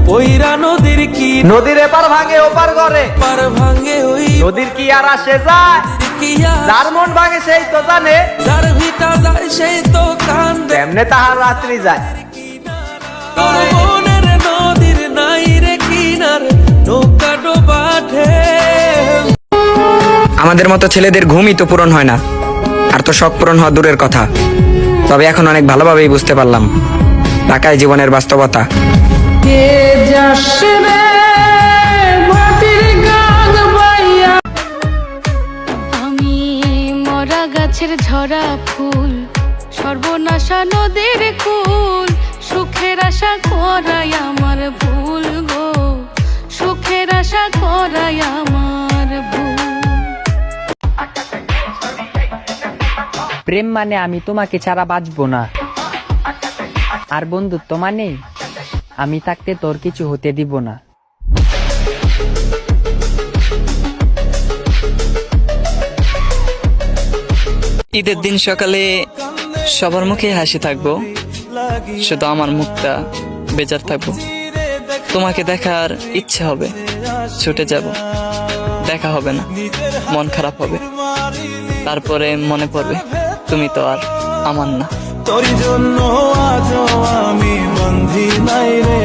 পইরা নদীর কি নদীর এপার ভাঙে ওপার করে, পার ভাঙে ওই নদীর কি আর আসে যায়, কিয়া যার মন ভাঙে সেই তো জানে, যার ভিটা যায় সেই তো কান্দে। তেমনে তাহার রাত্রি যায়। তোর মনের নদীর নাই রে কিনার, নৌকা ডোবা ঢেউ। আমাদের মতো ছেলেদের ঘুমই তো পূরণ হয় না, আর তো শখ পূরণ হওয়া দূরের কথা। তবে এখন অনেক ভালোভাবেই বুঝতে পারলাম ঢাকায় জীবনের বাস্তবতা। আমি মরা গাছের ঝরা ফুল, সর্বনাশা নদীর কুল, সুখের আশা করাই আমার ভুল গো, সুখের আশা করাই আমার ভুল। প্রেম মানে আমি তোমাকে ছাড়া বাঁচবো না, আর বন্ধুত্ব মানে আমি থাকতে তোর কিছু হতে দিব না। ঈদের দিন সকালে সবার মুখে হাসি থাকবো, শুধু আমার মুখটা বেজার থাকবো। তোমাকে দেখার ইচ্ছে হবে, ছুটে যাব, দেখা হবে না, মন খারাপ হবে, তারপরে মনে পড়বে তুমি তো আর আমার না। তোর জন্য আজও আমি বন্ধি নাই রে।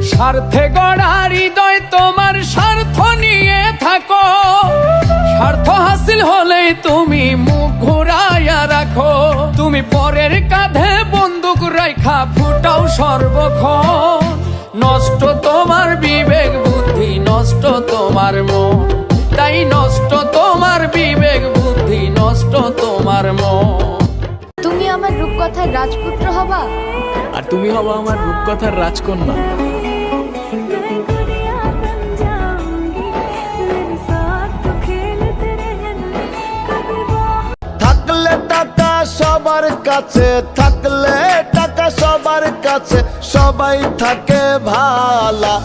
স্বার্থে গড়া হৃদয় তোমার স্বার্থ নিয়ে থাকো, স্বার্থ হাসিল হলেই তুমি মুখ ঘুরাইয়া রাখো। তুমি পরের কাঁধে বন্দুক রাইখা ফুটাও সর্বক্ষণ, নষ্ট তোমার বিবেক বুদ্ধি, নষ্ট তোমার মন, তাই নষ্ট তোমার বিবেক বুদ্ধি, নষ্ট তোমার মন। তুমি আমার রূপকথার রাজপুত্র হবা, আর তুমি হবা আমার রূপকথার রাজকন্যা। থাকলে টাকা সবার কাছে, থাকলে টাকা সবার কাছে, সবাই থাকে ভালা।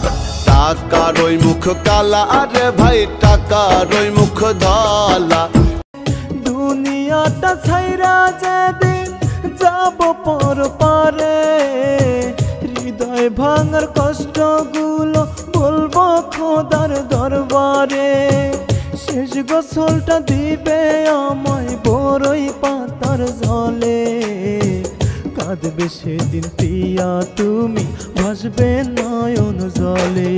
টাকার ওই মুখ কালা, আরে ভাই টাকার ওই মুখ ধলা। দুনিয়াটা ছাইরা যেদিন যাব পর পারে, হৃদয় ভাঙার কষ্টগুলো বলবো খোদার দরবারে। শেষ গোসলটা দিবে আমায় বড়ই পাতার জলে, কাঁদবে সেদিন প্রিয়া তুমি, ভাসবে নয়ন জলে।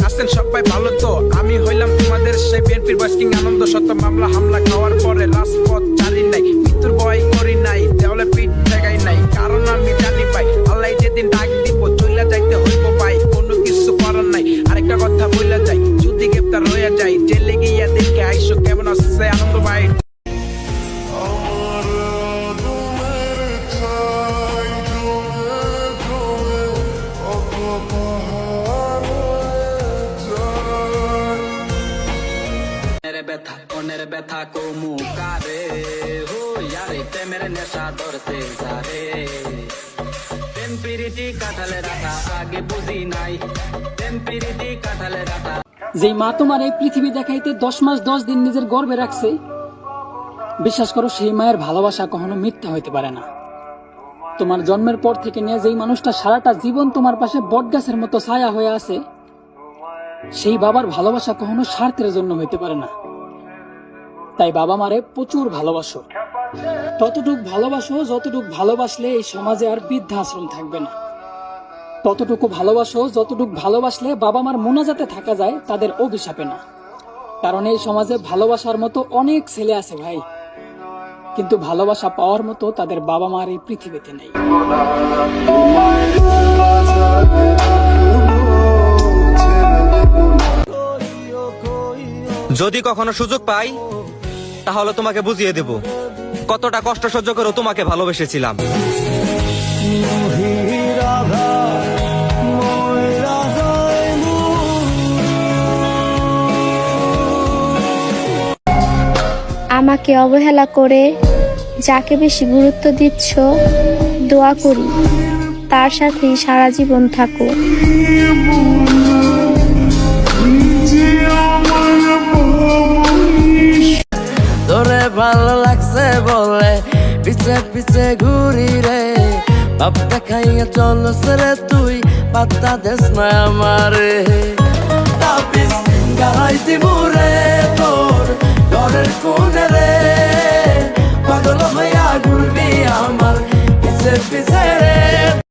আসেন সবাই ভালো তো, আমি হইলাম তোমাদের সেই বিএনপির বাস্কিং আনন্দ। শত মামলা হামলা খাওয়ার পরে রাজপথ ছাড়ি নাই, মৃত্যুর ভয় করি নাই, দেওয়ালে পিঠ ঠেকাই নাই, কারণ আমি জানি পাই আল্লাহ যেদিন ডাক দিব চইলা যাইতে হইব ভাই, কোনো কিছু করার নাই। আরেকটা কথা বইলা যাই, যদি গ্রেপ্তার হইয়া যাই, জেলে গিয়া দেখে আইসো কেমন আছে আনন্দ ভাই। ব্যথা মনের ব্যথা কমু কারে, হো ইয়ারে প্রেমের নেশা ধরতে যারে। প্রেম প্রীতি কাটালে রাখা আগে বুঝি নাই, প্রেম প্রীতি কাটালে রাখা। যেই মা তোমার এই পৃথিবী দেখাইতে 10 মাস 10 দিন নিজের গর্ভে রাখছে, বিশ্বাস করো সেই মায়ের ভালোবাসা কখনো মিথ্যা হইতে পারে না। তোমার জন্মের পর থেকে নিয়ে যেই মানুষটা সারাটা জীবন তোমার পাশে বটগাছের মতো ছায়া হয়ে আছে, সেই বাবার ভালোবাসা কখনো স্বার্থের জন্য হইতে পারে না। তাই বাবা মারে প্রচুর ভালোবাসো, ততটুক ভালোবাসো যতটুক ভালোবাসলে এই সমাজে আর বৃদ্ধাশ্রম থাকবে না। ততটুকু ভালোবাসো যতটুক ভালোবাসলে বাবা মার মোনাজাতে থাকা যায় তাদের অভিশাপে না। কারণ এই সমাজে ভালোবাসার মতো অনেক ছেলে আছে ভাই, কিন্তু ভালোবাসা পাওয়ার মতো তাদের বাবা মার এই পৃথিবীতে নেই। যদি কখনো সুযোগ পাই তাহলে তোমাকে বুঝিয়ে দেব কতটা কষ্ট সহ্য করে তোমাকে ভালোবেসেছিলাম। আমাকে অবহেলা করে যাকে বেশি গুরুত্ব দিচ্ছ, দোয়া করি তার সাথেই সারা জীবন থাকো। তোরে ভালো লাগছে বলে পিছে পিছে ঘুরি রে, বাপ দেখাইয়া চলস রে তুই পাত্তা দেস না আমারে তাবিজ গাই দিমু রে